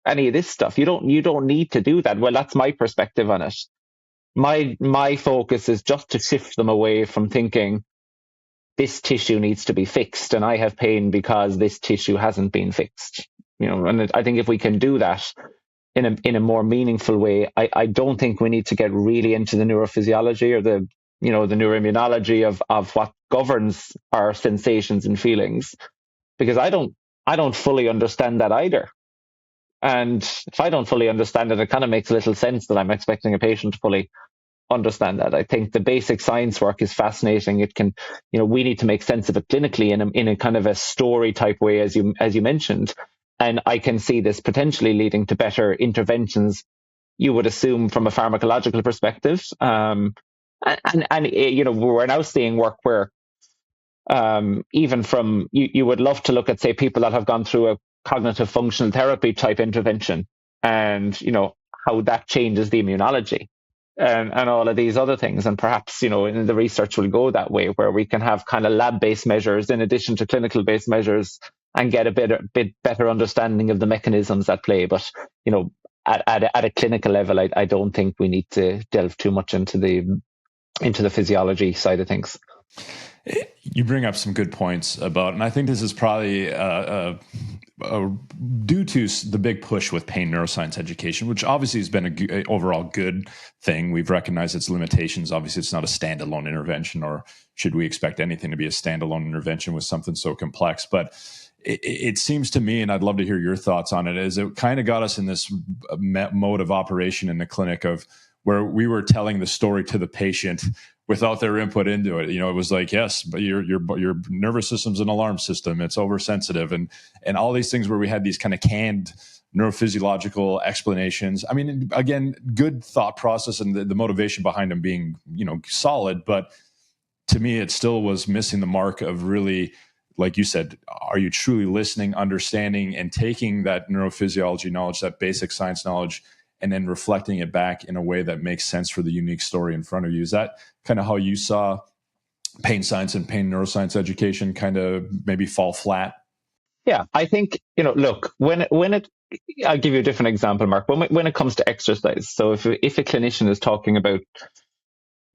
any of this stuff. You don't need to do that. Well, that's my perspective on it. My focus is just to shift them away from thinking this tissue needs to be fixed and I have pain because this tissue hasn't been fixed. And I think if we can do that in a more meaningful way, I don't think we need to get really into the neurophysiology or the neuroimmunology of what governs our sensations and feelings, because I don't fully understand that either. And if I don't fully understand it, it kind of makes little sense that I'm expecting a patient to fully understand that. I think the basic science work is fascinating. It can, we need to make sense of it clinically in a kind of a story type way, as you mentioned. And I can see this potentially leading to better interventions, you would assume, from a pharmacological perspective. And we're now seeing work where even from, you would love to look at, say, people that have gone through a cognitive functional therapy type intervention, and how that changes the immunology and all of these other things. And perhaps in the research will go that way, where we can have kind of lab-based measures in addition to clinical-based measures, and get a bit better understanding of the mechanisms at play. But at a clinical level, I don't think we need to delve too much into the physiology side of things. You bring up some good points about, and I think this is probably due to the big push with pain neuroscience education, which obviously has been an overall good thing. We've recognized its limitations. Obviously, it's not a standalone intervention, or should we expect anything to be a standalone intervention with something so complex? But it seems to me, and I'd love to hear your thoughts on it, is it kind of got us in this mode of operation in the clinic of where we were telling the story to the patient without their input into it. It was like, yes, but your nervous system's an alarm system. It's oversensitive, and all these things where we had these kind of canned neurophysiological explanations. I mean, again, good thought process and the motivation behind them being, solid. But to me, it still was missing the mark of really, like you said, are you truly listening, understanding, and taking that neurophysiology knowledge, that basic science knowledge, and then reflecting it back in a way that makes sense for the unique story in front of you? Is that kind of how you saw pain science and pain neuroscience education kind of maybe fall flat? Yeah, I think, look, I'll give you a different example, Mark. When it comes to exercise, so if a clinician is talking about,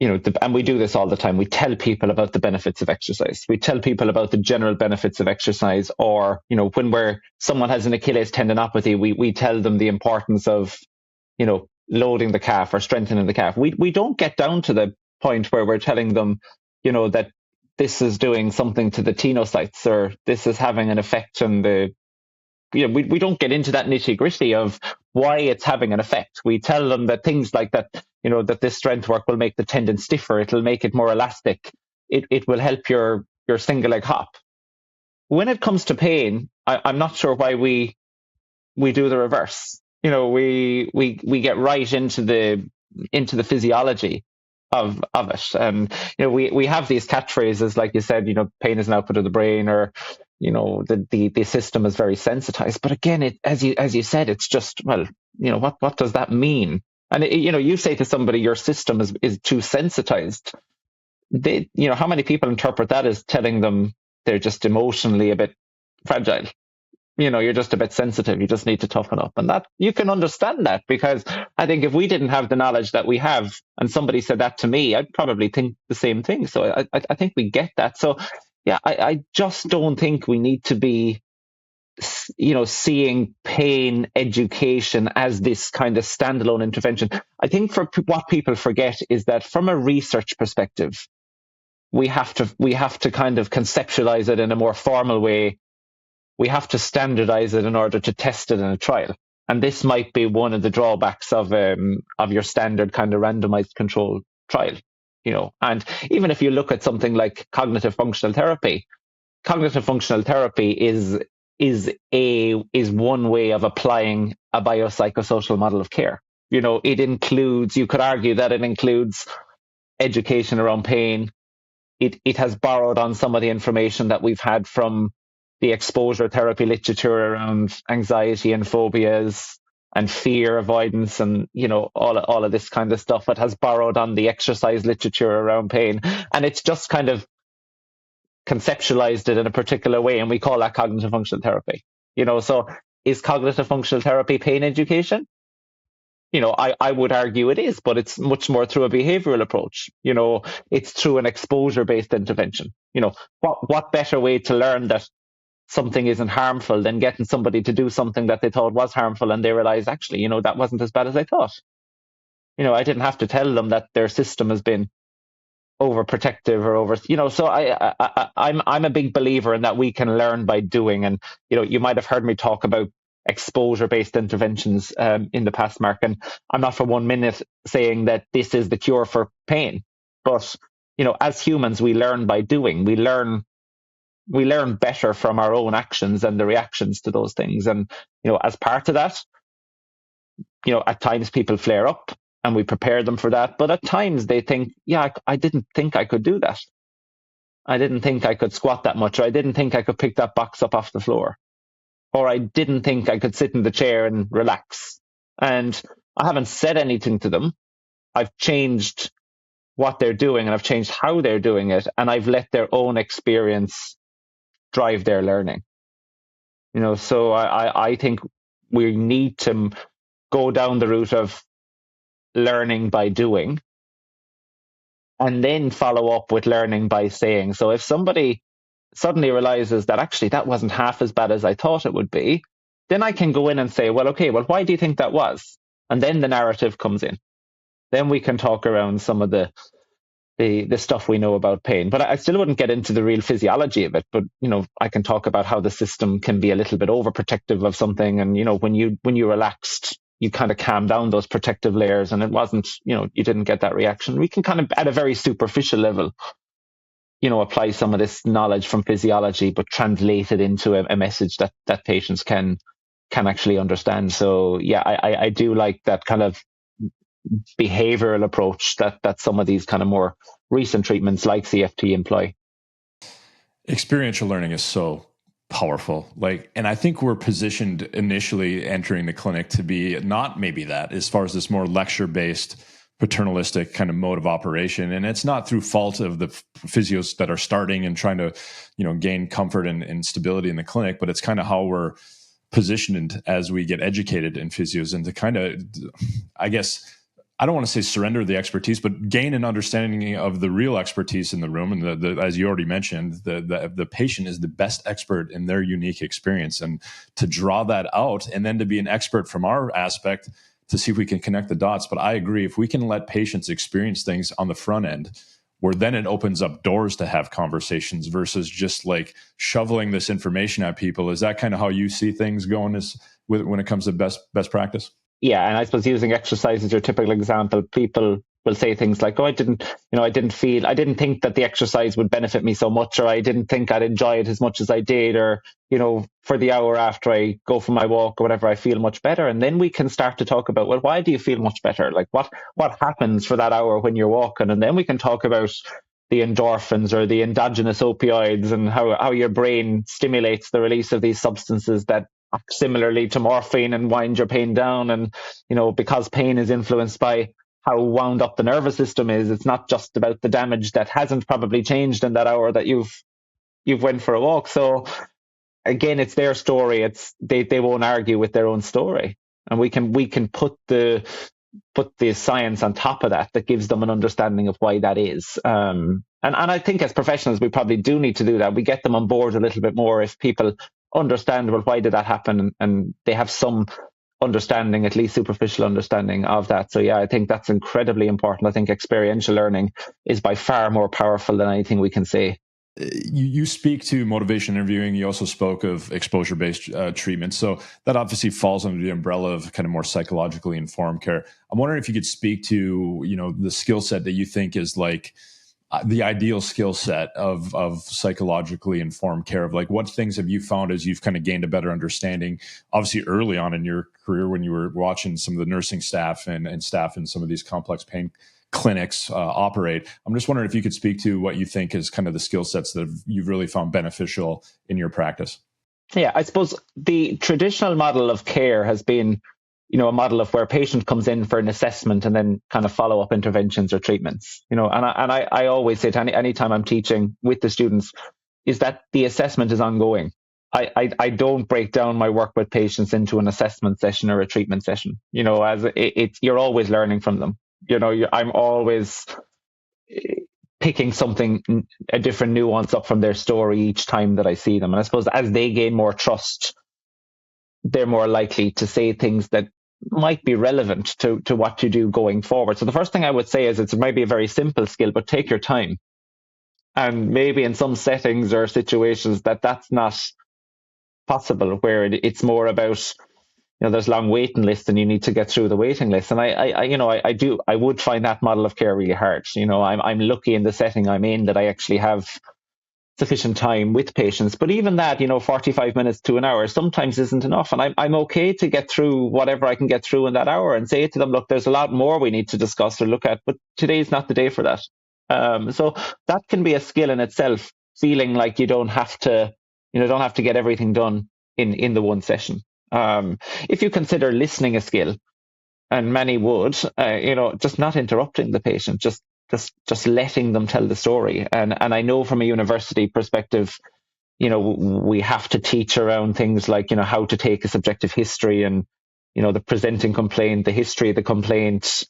and we do this all the time, we tell people about the benefits of exercise. We tell people about the general benefits of exercise, or, when someone has an Achilles tendinopathy, we tell them the importance of, loading the calf or strengthening the calf. We don't get down to the point where we're telling them, that this is doing something to the tenocytes, or this is having an effect on the, we don't get into that nitty gritty of why it's having an effect. We tell them that things like that, that this strength work will make the tendon stiffer. It'll make it more elastic. It will help your single leg hop. When it comes to pain, I'm not sure why we do the reverse. We get right into the physiology of it. And, we have these catchphrases, like you said, pain is an output of the brain, or, the system is very sensitized. But again, as you said, it's just, well, what does that mean? And, you say to somebody, your system is too sensitized. How many people interpret that as telling them they're just emotionally a bit fragile? You're just a bit sensitive. You just need to toughen up. And that, you can understand that, because I think if we didn't have the knowledge that we have, and somebody said that to me, I'd probably think the same thing. So I think we get that. So yeah, I just don't think we need to be, seeing pain education as this kind of standalone intervention. I think what people forget is that from a research perspective, we have to kind of conceptualize it in a more formal way we have to standardize it in order to test it in a trial. And this might be one of the drawbacks of your standard kind of randomized controlled trial, And even if you look at something like cognitive functional therapy is one way of applying a biopsychosocial model of care. It includes, you could argue that it includes education around pain. It has borrowed on some of the information that we've had from the exposure therapy literature around anxiety and phobias and fear avoidance and, all of this kind of stuff. It has borrowed on the exercise literature around pain. And it's just kind of conceptualized it in a particular way. And we call that cognitive functional therapy. So is cognitive functional therapy pain education? I would argue it is, but it's much more through a behavioral approach. It's through an exposure-based intervention. What better way to learn that something isn't harmful than getting somebody to do something that they thought was harmful and they realize, actually, that wasn't as bad as I thought. I didn't have to tell them that their system has been overprotective or over, so I'm a big believer in that we can learn by doing. And, you might have heard me talk about exposure-based interventions in the past, Mark, and I'm not for 1 minute saying that this is the cure for pain, but as humans, we learn by doing. We learn better from our own actions and the reactions to those things. And as part of that, at times people flare up and we prepare them for that, but at times they think, I didn't think I could do that. I didn't think I could squat that much, or I didn't think I could pick that box up off the floor. Or I didn't think I could sit in the chair and relax. And I haven't said anything to them. I've changed what they're doing and I've changed how they're doing it. And I've let their own experience drive their learning. So I think we need to go down the route of learning by doing and then follow up with learning by saying. So if somebody suddenly realizes that actually that wasn't half as bad as I thought it would be, then I can go in and say, well, why do you think that was? And then the narrative comes in. Then we can talk around some of the stuff we know about pain. But I still wouldn't get into the real physiology of it. But, I can talk about how the system can be a little bit overprotective of something. And, when you relaxed, you kind of calm down those protective layers and it wasn't, you didn't get that reaction. We can kind of, at a very superficial level, apply some of this knowledge from physiology, but translate it into a message that patients can actually understand. So yeah, I do like that kind of behavioral approach that some of these kind of more recent treatments like CFT employ. Experiential learning is so powerful. And I think we're positioned initially entering the clinic to be not maybe that, as far as this more lecture-based paternalistic kind of mode of operation. And it's not through fault of the physios that are starting and trying to, gain comfort and stability in the clinic, but it's kind of how we're positioned as we get educated in physios and to kind of, I guess, I don't want to say surrender the expertise, but gain an understanding of the real expertise in the room. And the as you already mentioned, the patient is the best expert in their unique experience, and to draw that out and then to be an expert from our aspect to see if we can connect the dots. But I agree, if we can let patients experience things on the front end, where then it opens up doors to have conversations versus just shoveling this information at people. Is that kind of how you see things going when it comes to best practice? Yeah, and I suppose using exercise as your typical example, people will say things like, I didn't think that the exercise would benefit me so much, or I didn't think I'd enjoy it as much as I did, or, for the hour after I go for my walk or whatever, I feel much better. And then we can start to talk about, well, why do you feel much better? What happens for that hour when you're walking? And then we can talk about the endorphins or the endogenous opioids and how your brain stimulates the release of these substances that act similarly to morphine and wind your pain down. And, because pain is influenced by how wound up the nervous system is, it's not just about the damage that hasn't probably changed in that hour that you've went for a walk. So again, it's their story. They won't argue with their own story. And we can put the science on top of that gives them an understanding of why that is. And I think as professionals, we probably do need to do that. We get them on board a little bit more if people understand, well, why did that happen? And they have some understanding, at least superficial understanding of that. So yeah, I think that's incredibly important. I think experiential learning is by far more powerful than anything we can say. you speak to motivation interviewing. You also spoke of exposure-based treatment. So that obviously falls under the umbrella of kind of more psychologically informed care. I'm wondering if you could speak to, the skill set that you think is like the ideal skill set of psychologically informed care, of like what things have you found as you've kind of gained a better understanding, obviously early on in your career when you were watching some of the nursing staff and staff in some of these complex pain clinics operate. I'm just wondering if you could speak to what you think is kind of the skill sets that you've really found beneficial in your practice. Yeah, I suppose the traditional model of care has been, a model of where a patient comes in for an assessment and then kind of follow-up interventions or treatments. And I always say to anytime I'm teaching with the students is that the assessment is ongoing. I don't break down my work with patients into an assessment session or a treatment session. As you're always learning from them. I'm always picking something, a different nuance up from their story each time that I see them. And I suppose as they gain more trust, they're more likely to say things that might be relevant to what you do going forward. So the first thing I would say is it might be a very simple skill, but take your time. And maybe in some settings or situations that's not possible, where it's more about, there's long waiting lists and you need to get through the waiting list. And I would find that model of care really hard. I'm lucky in the setting I'm in that I actually have sufficient time with patients. But even that, 45 minutes to an hour sometimes isn't enough. And I'm okay to get through whatever I can get through in that hour and say to them, look, there's a lot more we need to discuss or look at, but today's not the day for that. So that can be a skill in itself, feeling like you don't have to get everything done in the one session. If you consider listening a skill, and many would, just not interrupting the patient, just letting them tell the story. And I know from a university perspective, we have to teach around things like, how to take a subjective history and, the presenting complaint, the history of the complaint,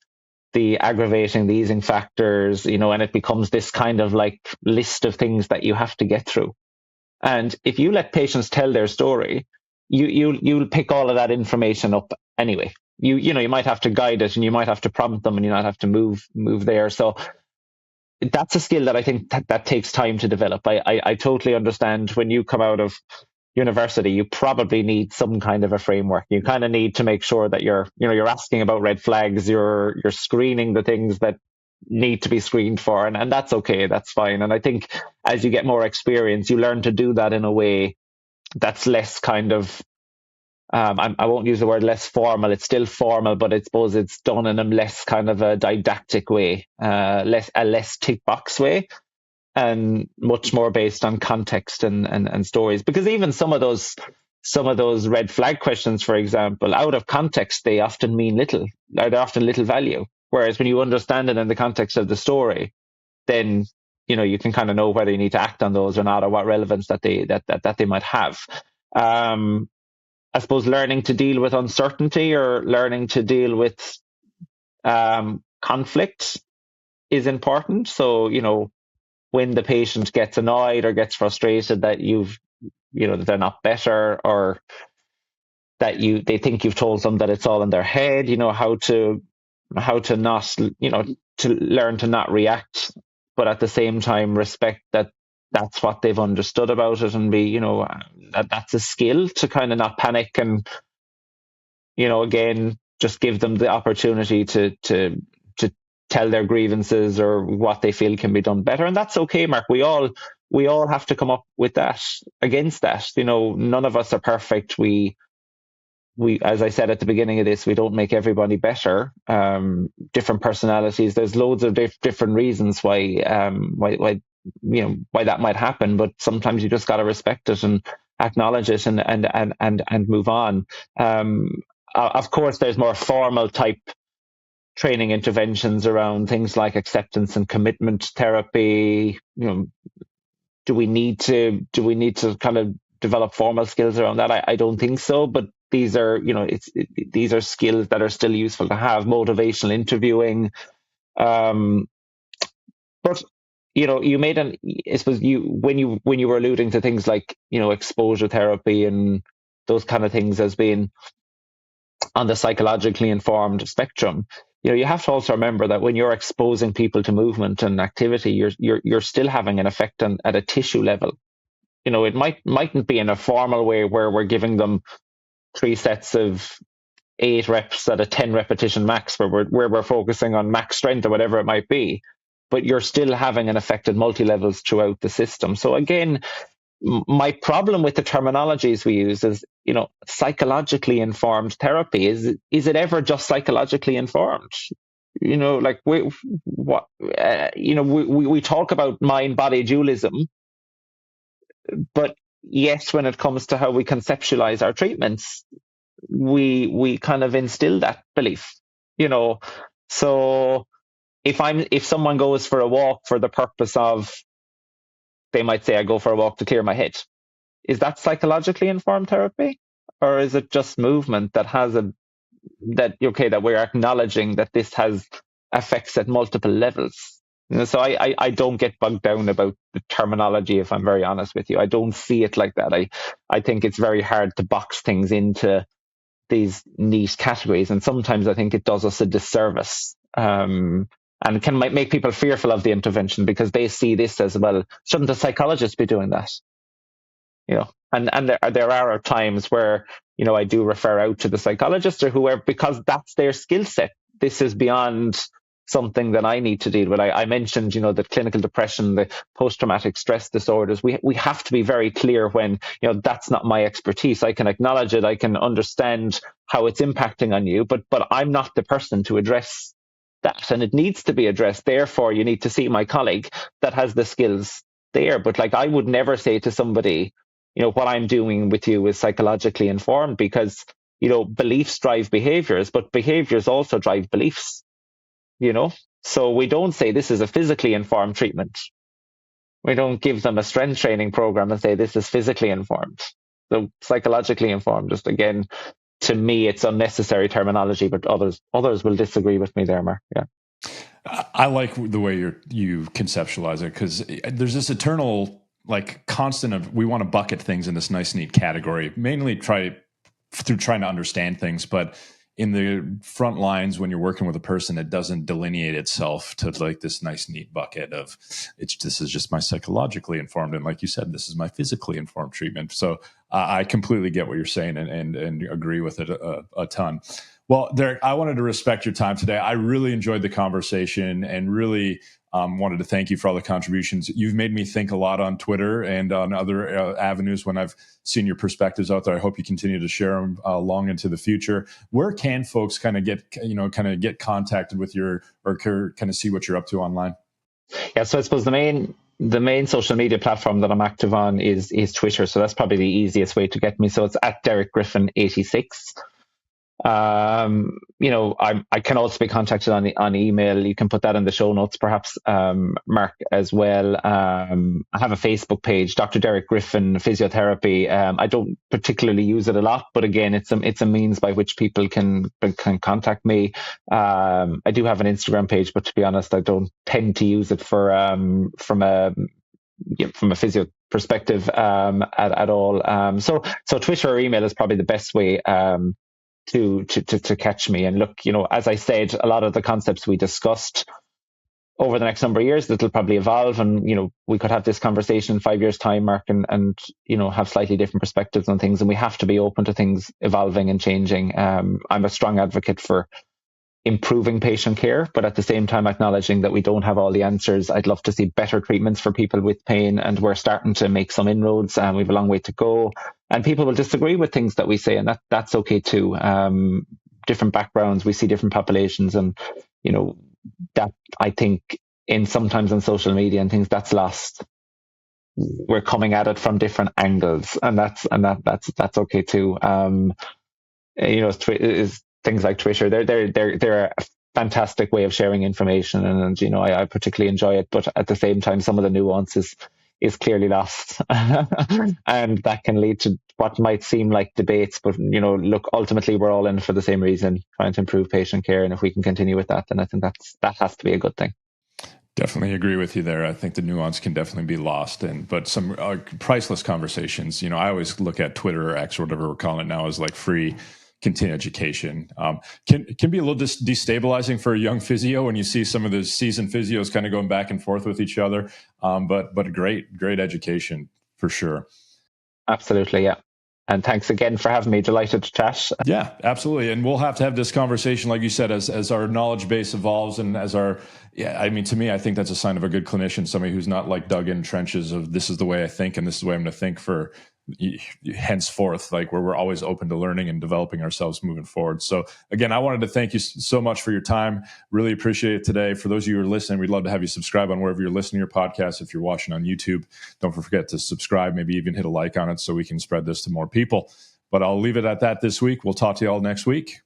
the aggravating, the easing factors, and it becomes this kind of like list of things that you have to get through. And if you let patients tell their story, you'll pick all of that information up anyway. You might have to guide it and you might have to prompt them and you might have to move there. So that's a skill that I think that takes time to develop. I totally understand when you come out of university, you probably need some kind of a framework. You kind of need to make sure that you're asking about red flags, you're screening the things that need to be screened for, and that's okay, that's fine. And I think as you get more experience, you learn to do that in a way that's less kind of I won't use the word less formal. It's still formal, but I suppose it's done in a less kind of a didactic way, less tick box way, and much more based on context and stories. Because even some of those red flag questions, for example, out of context, they often mean little. They're often little value. Whereas when you understand it in the context of the story, then you can kind of know whether you need to act on those or not, or what relevance that they might have. I suppose learning to deal with uncertainty or learning to deal with conflict is important. So, when the patient gets annoyed or gets frustrated that that they're not better, or that they think you've told them that it's all in their head, how to not, to learn to not react, but at the same time respect that that's what they've understood about it, and be, that's a skill to kind of not panic and, again, just give them the opportunity to tell their grievances or what they feel can be done better. And that's okay, Mark. We all have to come up with that, against that. None of us are perfect. We, as I said at the beginning of this, we don't make everybody better. Different personalities. There's loads of different reasons why that might happen. But sometimes you just got to respect it and acknowledge it and move on. Of course, there's more formal type training interventions around things like acceptance and commitment therapy. Do we need to kind of develop formal skills around that? I don't think so, but these are, these are skills that are still useful to have. Motivational interviewing. But you made I suppose when you were alluding to things like, exposure therapy and those kind of things as being on the psychologically informed spectrum, you have to also remember that when you're exposing people to movement and activity, you're still having an effect at a tissue level. It mightn't be in a formal way where we're giving them 3 sets of 8 reps at a 10 repetition max, where we're focusing on max strength or whatever it might be, but you're still having an effect at multi-levels throughout the system. So again, my problem with the terminologies we use is, psychologically informed therapy. Is it ever just psychologically informed? Like we talk about mind-body dualism, but yes, when it comes to how we conceptualize our treatments, we kind of instill that belief. So if someone goes for a walk for the purpose of, they might say, I go for a walk to clear my head. Is that psychologically informed therapy? Or is it just movement that that we're acknowledging that this has effects at multiple levels? So I don't get bogged down about the terminology, if I'm very honest with you. I don't see it like that. I think it's very hard to box things into these niche categories, and sometimes I think it does us a disservice. And can make people fearful of the intervention because they see this as, well, shouldn't a psychologist be doing that? And there are times where, I do refer out to the psychologist or whoever, because that's their skill set. This is beyond something that I need to deal with. I mentioned, the clinical depression, the post-traumatic stress disorders. We have to be very clear when, that's not my expertise. I can acknowledge it. I can understand how it's impacting on you, but I'm not the person to address that, and it needs to be addressed. Therefore, you need to see my colleague that has the skills there. But I would never say to somebody, what I'm doing with you is psychologically informed, because, beliefs drive behaviors, but behaviors also drive beliefs, So we don't say this is a physically informed treatment. We don't give them a strength training program and say this is physically informed. So psychologically informed, just again, to me, it's unnecessary terminology, but others will disagree with me there, Mark. Yeah. I like the way you conceptualize it, because there's this eternal constant of, we want to bucket things in this nice, neat category, mainly through trying to understand things. But in the front lines, when you're working with a person, it doesn't delineate itself to this nice, neat bucket of, this is just my psychologically informed. And like you said, this is my physically informed treatment. So I completely get what you're saying and agree with it a ton. Well, Derek, I wanted to respect your time today. I really enjoyed the conversation and really wanted to thank you for all the contributions. You've made me think a lot on Twitter and on other avenues when I've seen your perspectives out there. I hope you continue to share them long into the future. Where can folks kind of get contacted with or kind of see what you're up to online? Yeah, so I suppose the main social media platform that I'm active on is Twitter. So that's probably the easiest way to get me. So it's at Derek Griffin 86. I can also be contacted on email. You can put that in the show notes, perhaps, Mark, as well. I have a Facebook page, Dr. Derek Griffin Physiotherapy. I don't particularly use it a lot, but again, it's a means by which people can contact me. I do have an Instagram page, but to be honest, I don't tend to use it from a physio perspective at all. So Twitter or email is probably the best way to catch me. And look, as I said, a lot of the concepts we discussed over the next number of years, that'll probably evolve, and we could have this conversation in 5 years' time, Mark, and have slightly different perspectives on things, and we have to be open to things evolving and changing. I'm a strong advocate for improving patient care, but at the same time acknowledging that we don't have all the answers. I'd love to see better treatments for people with pain, and we're starting to make some inroads, and we have a long way to go. And people will disagree with things that we say, and that's okay too. Different backgrounds, we see different populations, and that, I think, sometimes on social media and things, that's lost. We're coming at it from different angles, and that's okay too. Things like Twitter, they're a fantastic way of sharing information, and I particularly enjoy it. But at the same time, some of the nuances is clearly lost, and that can lead to what might seem like debates. But look, ultimately, we're all in for the same reason, trying to improve patient care, and if we can continue with that, then I think that has to be a good thing. Definitely agree with you there. I think the nuance can definitely be lost, but some priceless conversations. I always look at Twitter or X or whatever we're calling it now as free continue education. Can be a little destabilizing for a young physio when you see some of the seasoned physios kind of going back and forth with each other. But a great education for sure. Absolutely, yeah. And thanks again for having me. Delighted to chat. Yeah, absolutely. And we'll have to have this conversation, like you said, as our knowledge base evolves and as our, to me, I think that's a sign of a good clinician, somebody who's not like dug in trenches of this is the way I think and this is the way I'm going to think for henceforth, like where we're always open to learning and developing ourselves moving forward. So again, I wanted to thank you so much for your time. Really appreciate it today. For those of you who are listening, we'd love to have you subscribe on wherever you're listening to your podcast. If you're watching on YouTube, don't forget to subscribe, maybe even hit a like on it so we can spread this to more people. But I'll leave it at that this week. We'll talk to you all next week.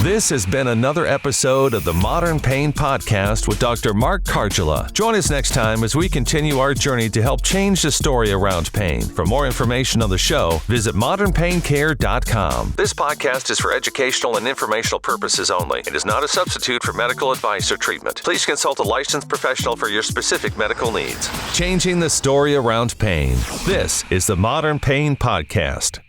This has been another episode of the Modern Pain Podcast with Dr. Mark Karjala. Join us next time as we continue our journey to help change the story around pain. For more information on the show, visit modernpaincare.com. This podcast is for educational and informational purposes only. It is not a substitute for medical advice or treatment. Please consult a licensed professional for your specific medical needs. Changing the story around pain. This is the Modern Pain Podcast.